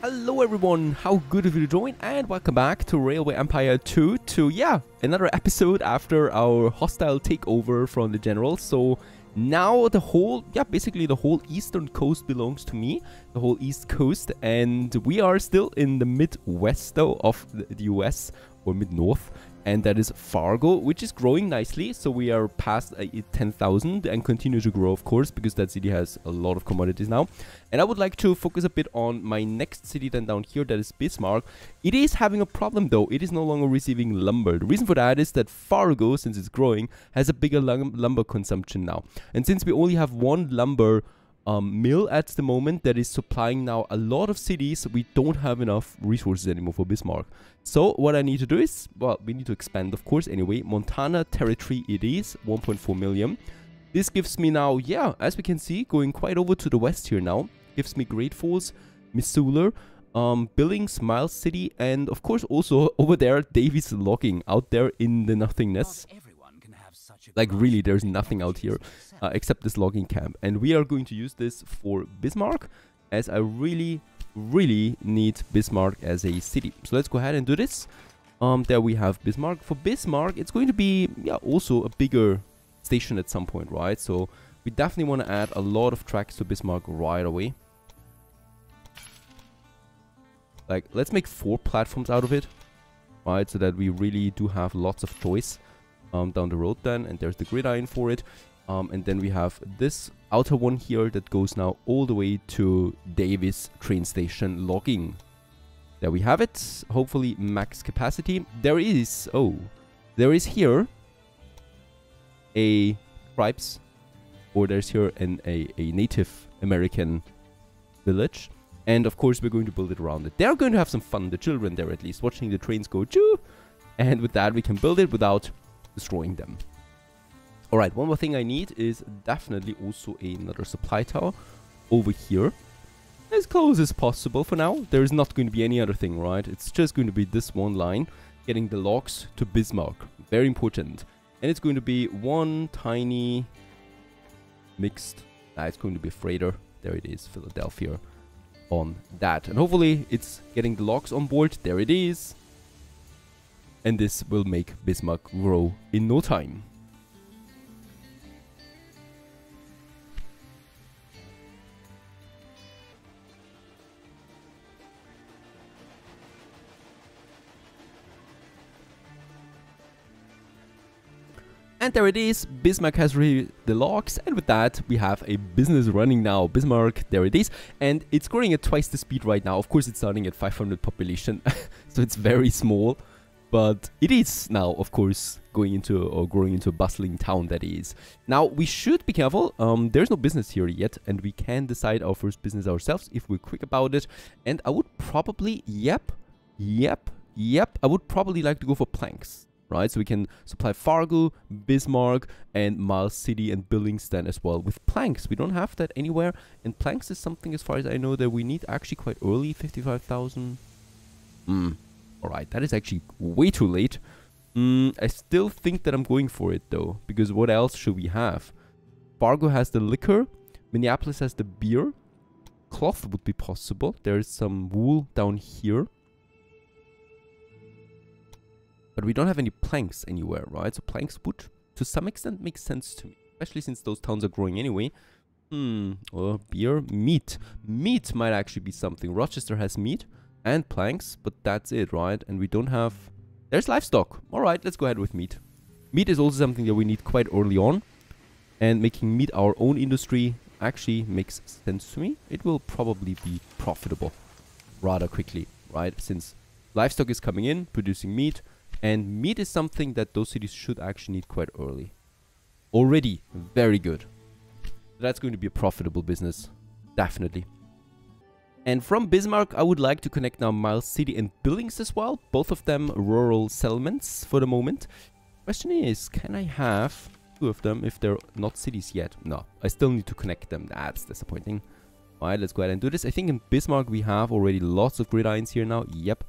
Hello everyone, how good of you to join, and welcome back to Railway Empire 2 to, another episode after our hostile takeover from the generals. So now basically the whole eastern coast belongs to me, the whole east coast, and we are still in the midwest though of the US, or mid-north. And that is Fargo, which is growing nicely. So we are past 10,000 and continue to grow, of course, because that city has a lot of commodities now. And I would like to focus a bit on my next city then down here, that is Bismarck. It is having a problem though. It is no longer receiving lumber. The reason for that is that Fargo, since it's growing, has a bigger lumber consumption now. And since we only have one lumber mill at the moment that is supplying now a lot of cities, we don't have enough resources anymore for Bismarck. So what I need to do is, well, we need to expand, of course. Anyway, Montana territory it is 1.4 million. This gives me now, as we can see, going quite over to the west here now, gives me Great Falls, Missoula, Billings, Miles City, and of course also over there Davis Logging out there in the nothingness. Like really, there's nothing out here except this logging camp, and we are going to use this for Bismarck, as I really need Bismarck as a city. So let's go ahead and do this. There we have Bismarck. For Bismarck, it's going to be also a bigger station at some point, right? So we definitely want to add a lot of tracks to Bismarck right away. Like, let's make 4 platforms out of it, right? So that we really do have lots of choice down the road then. And there's the gridiron for it. And then we have this outer one here that goes now all the way to Davis train station logging. There we have it. Hopefully max capacity. There is here a tribes, or there's here a Native American village. And of course we're going to build it around it. They're going to have some fun, the children there at least, watching the trains go choo. And with that we can build it without destroying them. Alright, one more thing I need is definitely also another supply tower over here. As close as possible for now. There is not going to be any other thing, right? It's just going to be this one line, getting the logs to Bismarck. Very important. And it's going to be one tiny mixed... it's going to be a freighter. There it is, Philadelphia on that. And hopefully it's getting the logs on board. There it is. And this will make Bismarck grow in no time. And there it is, Bismarck has read the logs, and with that we have a business running now. Bismarck, there it is, and it's growing at twice the speed right now. Of course it's starting at 500 population, so it's very small, but it is now, of course, going into or growing into a bustling town that is. Now we should be careful, there's no business here yet, and we can decide our first business ourselves if we're quick about it. And I would probably, I would probably like to go for planks. Right, so we can supply Fargo, Bismarck, and Miles City and Billings then as well with planks. We don't have that anywhere, and planks is something, as far as I know, that we need actually quite early. 55,000. Alright, that is actually way too late. I still think that I'm going for it though, because what else should we have? Fargo has the liquor, Minneapolis has the beer, cloth would be possible. There is some wool down here. But we don't have any planks anywhere, right? So planks would, to some extent, make sense to me. Especially since those towns are growing anyway. Beer, meat. Meat might actually be something. Rochester has meat and planks, but that's it, right? And we don't have... There's livestock. Alright, let's go ahead with meat. Meat is also something that we need quite early on. And making meat our own industry actually makes sense to me. It will probably be profitable rather quickly, right? Since livestock is coming in, producing meat. And meat is something that those cities should actually need quite early. Already, very good. That's going to be a profitable business. Definitely. And from Bismarck, I would like to connect now Miles City and Billings as well. Both of them rural settlements for the moment. Question is, can I have 2 of them if they're not cities yet? No, I still need to connect them. That's disappointing. Alright, let's go ahead and do this. I think in Bismarck we have already lots of gridirons here now. Yep.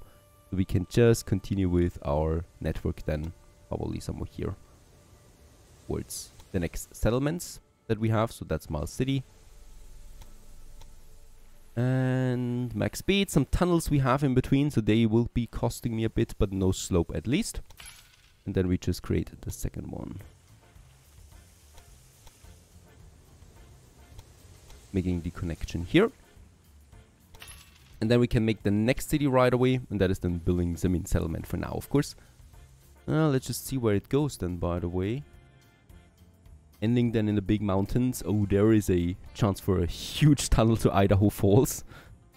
We can just continue with our network then, probably somewhere here, towards the next settlements that we have. So that's Miles City. And max speed. Some tunnels we have in between, so they will be costing me a bit, but no slope at least. And then we just create the second one. Making the connection here. And then we can make the next city right away, and that is then Billings, I mean settlement for now, of course. Let's just see where it goes then, by the way. Ending then in the big mountains. Oh, there is a chance for a huge tunnel to Idaho Falls.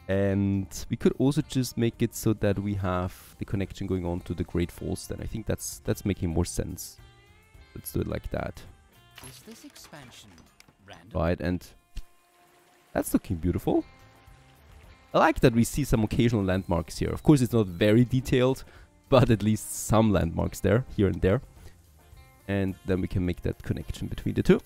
And we could also just make it so that we have the connection going on to the Great Falls then. I think that's making more sense. Let's do it like that. Is this expansion random? Right, and that's looking beautiful. I like that we see some occasional landmarks here. Of course, it's not very detailed, but at least some landmarks there, here and there. And then we can make that connection between the two.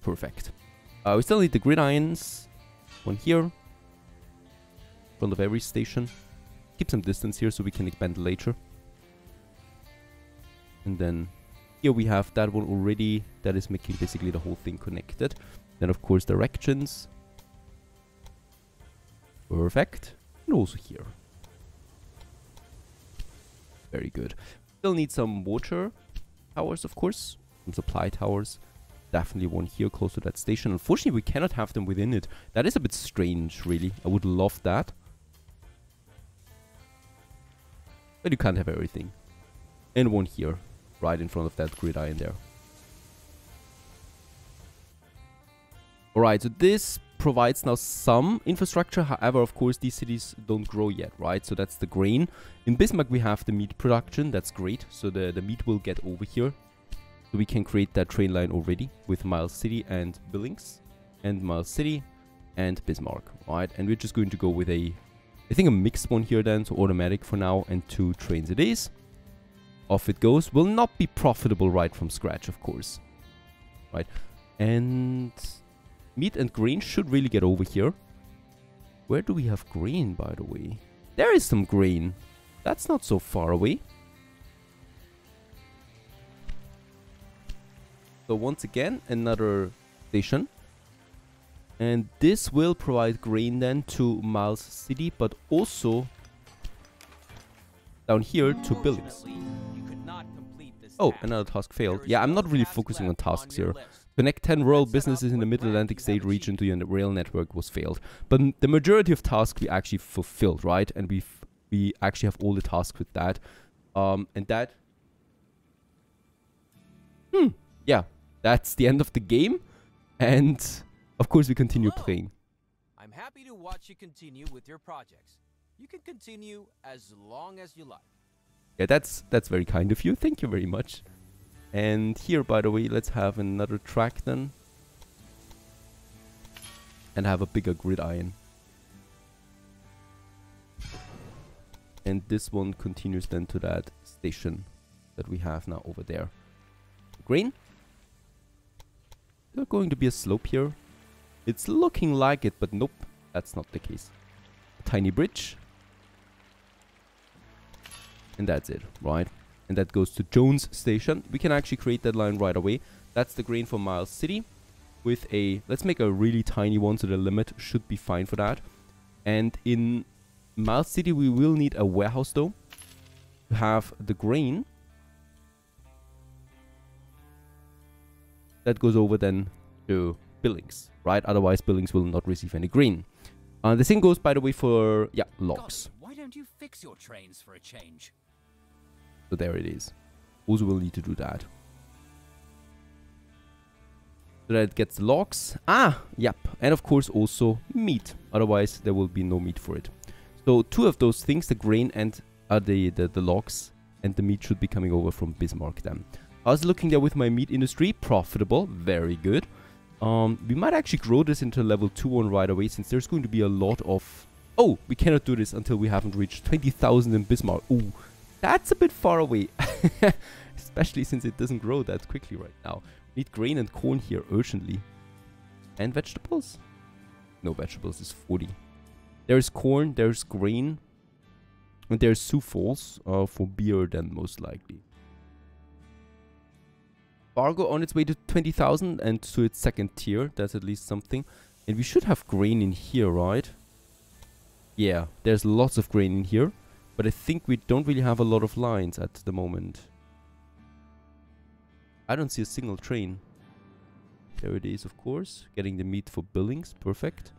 Perfect. We still need the gridirons. One here. In front of every station. Keep some distance here so we can expand later. And then here we have that one already. That is making basically the whole thing connected. Then of course directions. Perfect. And also here. Very good. Still need some water towers, of course. Some supply towers. Definitely one here close to that station. Unfortunately, we cannot have them within it. That is a bit strange, really. I would love that. But you can't have everything. And one here, right in front of that gridiron there. Alright, so this provides now some infrastructure. However, of course, these cities don't grow yet, right? So that's the grain. In Bismarck, we have the meat production. That's great. So the meat will get over here. So we can create that train line already with Miles City and Billings. And Miles City and Bismarck, right? And we're just going to go with I think a mixed one here then. So automatic for now and 2 trains it is. Off it goes. Will not be profitable right from scratch, of course. Right? And meat and grain should really get over here. Where do we have grain, by the way? There is some grain. That's not so far away. So once again, another station. And this will provide grain then to Miles City, but also down here to Billings. Oh, another task failed. Yeah, I'm not really focusing on tasks here. Connect 10 rural businesses in the Mid-Atlantic state region to your rail network was failed. But the majority of tasks we actually fulfilled, right? And we actually have all the tasks with that. And that... yeah, that's the end of the game. And, of course, we continue playing. I'm happy to watch you continue with your projects. You can continue as long as you like. Yeah, that's very kind of you. Thank you very much. And here, by the way, let's have another track then. And have a bigger gridiron. And this one continues then to that station that we have now over there. Grain. There's going to be a slope here. It's looking like it, but nope, that's not the case. A tiny bridge. And that's it, right? And that goes to Jones Station. We can actually create that line right away. That's the grain for Miles City. With a... let's make a really tiny one, so the limit should be fine for that. And in Miles City, we will need a warehouse, though. To have the grain. That goes over then to Billings, right? Otherwise, Billings will not receive any grain. The same goes, by the way, for... yeah, logs. God, why don't you fix your trains for a change? So there it is. Also will need to do that. So that it gets the logs. Ah, yep. And of course also meat. Otherwise there will be no meat for it. So 2 of those things, the grain and the logs and the meat should be coming over from Bismarck then. I was looking there with my meat industry. Profitable. Very good. We might actually grow this into level 2 one right away, since there's going to be a lot of... oh, we cannot do this until we haven't reached 20,000 in Bismarck. Ooh. That's a bit far away, especially since it doesn't grow that quickly right now. We need grain and corn here urgently. And vegetables? No, vegetables is 40. There's corn, there's grain, and there's Sioux Falls for beer then most likely. Fargo on its way to 20,000 and to its second tier. That's at least something. And we should have grain in here, right? Yeah, there's lots of grain in here. But I think we don't really have a lot of lines at the moment. I don't see a single train. There it is, of course. Getting the meat for Billings. Perfect.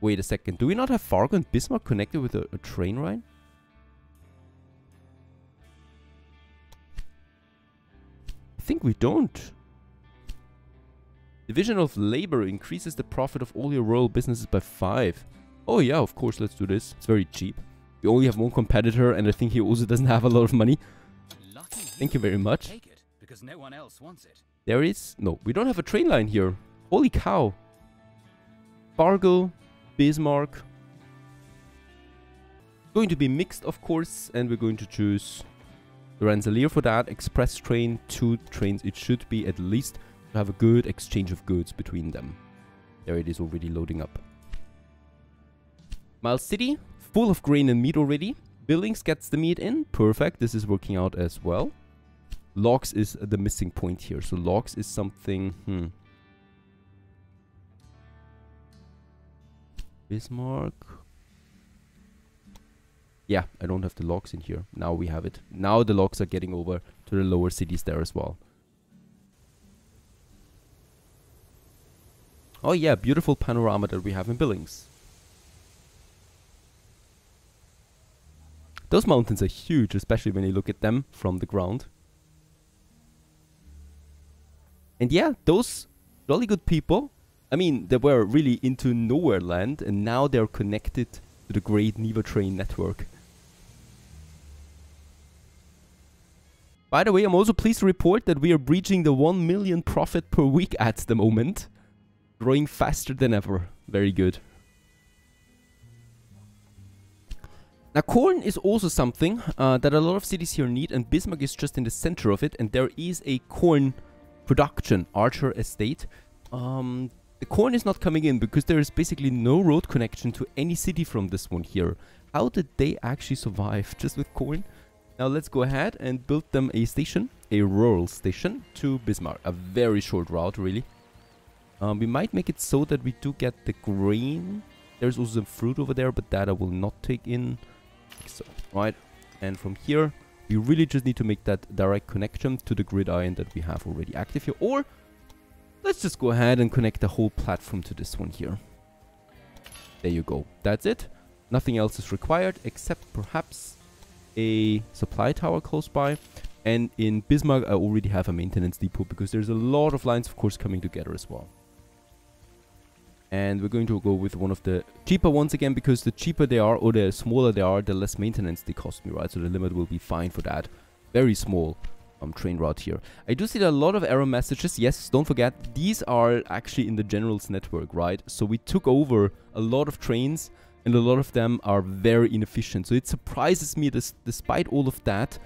Wait a second. Do we not have Fargo and Bismarck connected with a train line? I think we don't. Division of labor increases the profit of all your rural businesses by 5. Oh yeah, of course, let's do this. It's very cheap. We only have one competitor, and I think he also doesn't have a lot of money. Thank you very much. Take it, because no one else wants it. There is... No, we don't have a train line here. Holy cow. Fargo, Bismarck. Going to be mixed, of course, and we're going to choose the Rensselaer for that. Express train, 2 trains. It should be at least to have a good exchange of goods between them. There it is already loading up. Miles City, full of grain and meat already. Billings gets the meat in. Perfect. This is working out as well. Logs is the missing point here. So logs is something... Bismarck. Yeah, I don't have the logs in here. Now we have it. Now the logs are getting over to the lower cities there as well. Oh yeah, beautiful panorama that we have in Billings. Those mountains are huge, especially when you look at them from the ground. And yeah, those jolly good people, I mean, they were really into nowhere land, and now they're connected to the great Neva train network. By the way, I'm also pleased to report that we are breaching the 1 million profit per week at the moment. Growing faster than ever. Very good. Now, corn is also something that a lot of cities here need, and Bismarck is just in the center of it, and there is a corn production, Archer Estate. The corn is not coming in because there is basically no road connection to any city from this one here. How did they actually survive just with corn? Now let's go ahead and build them a station, a rural station to Bismarck. A very short route, really. We might make it so that we do get the grain. There's also some fruit over there, but that I will not take in. So, right. And from here, we really just need to make that direct connection to the grid iron that we have already active here. Or let's just go ahead and connect the whole platform to this one here. There you go. That's it. Nothing else is required except perhaps a supply tower close by. And in Bismarck, I already have a maintenance depot because there's a lot of lines, of course, coming together as well. And we're going to go with one of the cheaper ones again, because the cheaper they are or the smaller they are, the less maintenance they cost me, right? So the limit will be fine for that. Very small train route here. I do see a lot of error messages. Yes, don't forget, these are actually in the general's network, right? So we took over a lot of trains, and a lot of them are very inefficient. So it surprises me that despite all of that,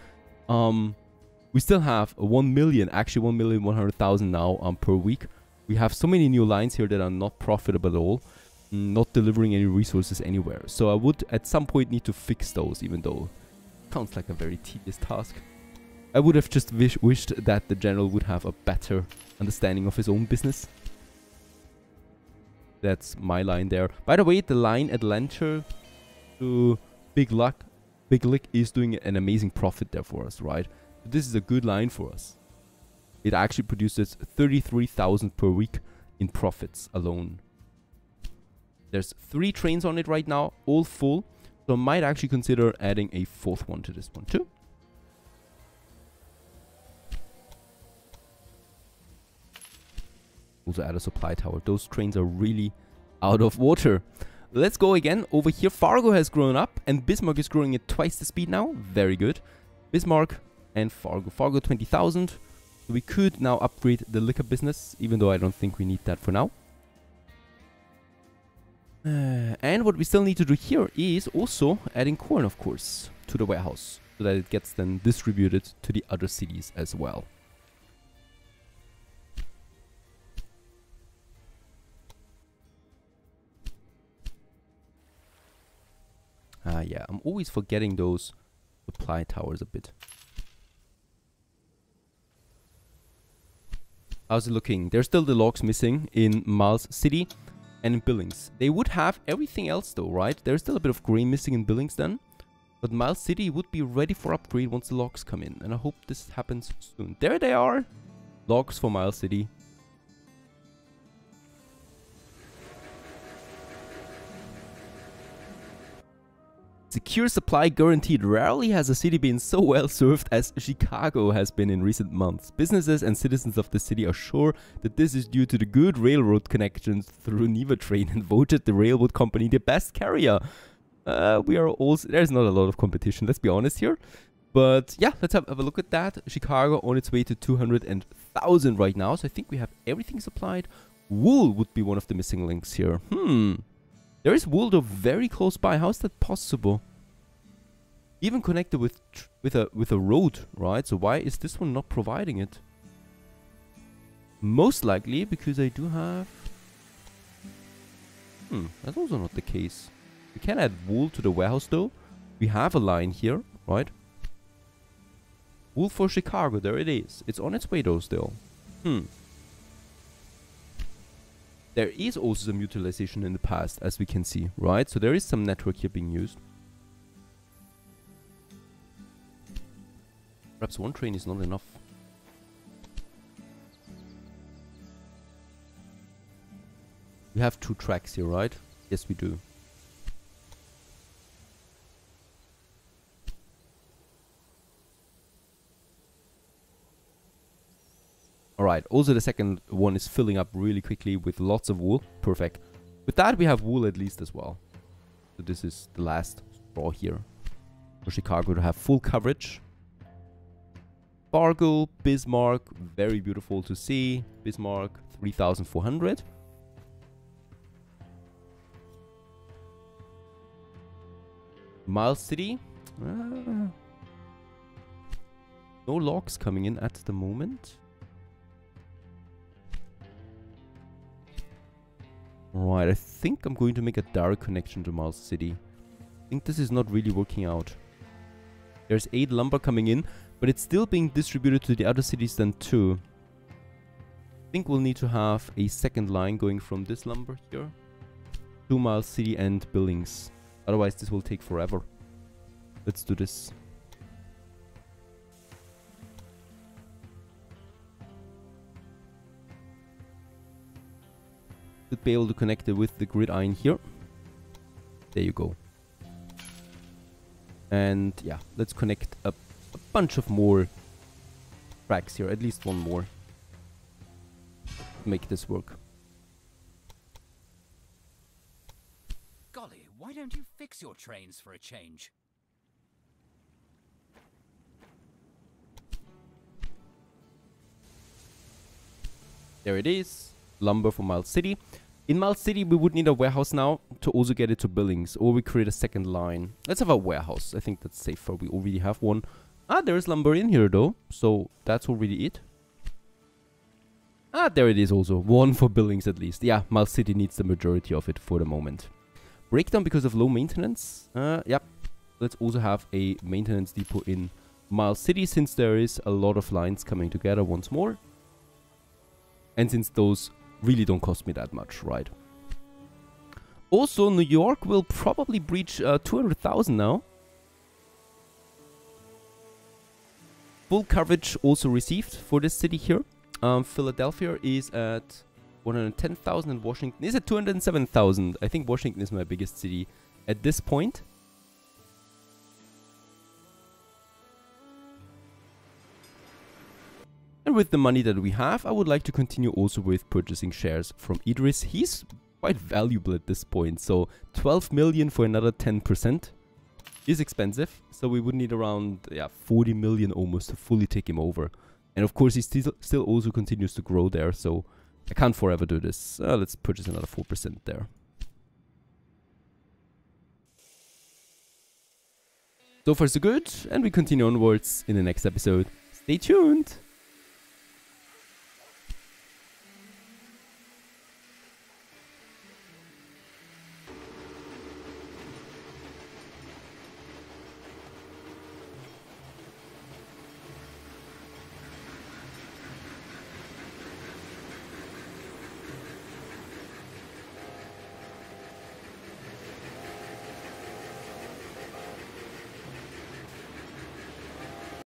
we still have 1 million, actually 1,100,000 now per week. We have so many new lines here that are not profitable at all, not delivering any resources anywhere. So I would at some point need to fix those, even though it sounds like a very tedious task. I would have just wished that the general would have a better understanding of his own business. That's my line there. By the way, the line Atlanta to Big Lick is doing an amazing profit there for us, right? This is a good line for us. It actually produces 33,000 per week in profits alone. There's 3 trains on it right now, all full. So I might actually consider adding a 4th one to this one too. Also add a supply tower. Those trains are really out of water. Let's go again. Over here, Fargo has grown up and Bismarck is growing at twice the speed now. Very good. Bismarck and Fargo. Fargo 20,000. So we could now upgrade the liquor business, even though I don't think we need that for now. And what we still need to do here is also adding corn, of course, to the warehouse, so that it gets then distributed to the other cities as well. Yeah, I'm always forgetting those supply towers a bit. How's it looking? There's still the logs missing in Miles City and in Billings. They would have everything else though, right? There's still a bit of grain missing in Billings then. But Miles City would be ready for upgrade once the logs come in. And I hope this happens soon. There they are! Logs for Miles City. Secure supply guaranteed. Rarely has a city been so well served as Chicago has been in recent months. Businesses and citizens of the city are sure that this is due to the good railroad connections through Neva Train and voted the railroad company the best carrier. We are also... There's not a lot of competition, let's be honest here. But yeah, let's have a look at that. Chicago on its way to 200,000 right now. So I think we have everything supplied. Wool would be one of the missing links here. There is wool though very close by. How is that possible? Even connected with a road, right? So why is this one not providing it? Most likely because I do have... that's also not the case. We can add wool to the warehouse though. We have a line here, right? Wool for Chicago, there it is. It's on its way though still. There is also some utilization in the past, as we can see, right? So there is some network here being used. Perhaps one train is not enough. We have 2 tracks here, right? Yes, we do. Alright, also the second one is filling up really quickly with lots of wool. Perfect. With that, we have wool at least as well. So this is the last straw here for Chicago to have full coverage. Fargo, Bismarck, very beautiful to see. Bismarck, 3,400. Miles City. No logs coming in at the moment. Right, I think I'm going to make a direct connection to Miles City. I think this is not really working out. There's 8 lumber coming in, but it's still being distributed to the other cities then too. I think we'll need to have a second line going from this lumber here to Miles City and Billings. Otherwise this will take forever. Let's do this. Should be able to connect it with the gridiron here. There you go. And yeah, let's connect a bunch of more tracks here. At least one more. Make this work. Golly, why don't you fix your trains for a change? There it is. Lumber for Miles City. In Miles City, we would need a warehouse now to also get it to Billings, or we create a second line. Let's have a warehouse. I think that's safer. We already have one. Ah, there's lumber in here though, so that's already it. Ah, there it is also. One for Billings at least. Yeah, Miles City needs the majority of it for the moment. Breakdown because of low maintenance. Yep. Let's also have a maintenance depot in Miles City since there is a lot of lines coming together once more. And since those really don't cost me that much, right? Also, New York will probably breach 200,000 now. Full coverage also received for this city here. Philadelphia is at 110,000 and Washington is at 207,000. I think Washington is my biggest city at this point. And with the money that we have, I would like to continue also with purchasing shares from Idris. He's quite valuable at this point. So 12 million for another 10% is expensive. So we would need around 40 million almost to fully take him over. And of course, he still also continues to grow there. So I can't forever do this. Let's purchase another 4% there. So far so good. And we continue onwards in the next episode. Stay tuned.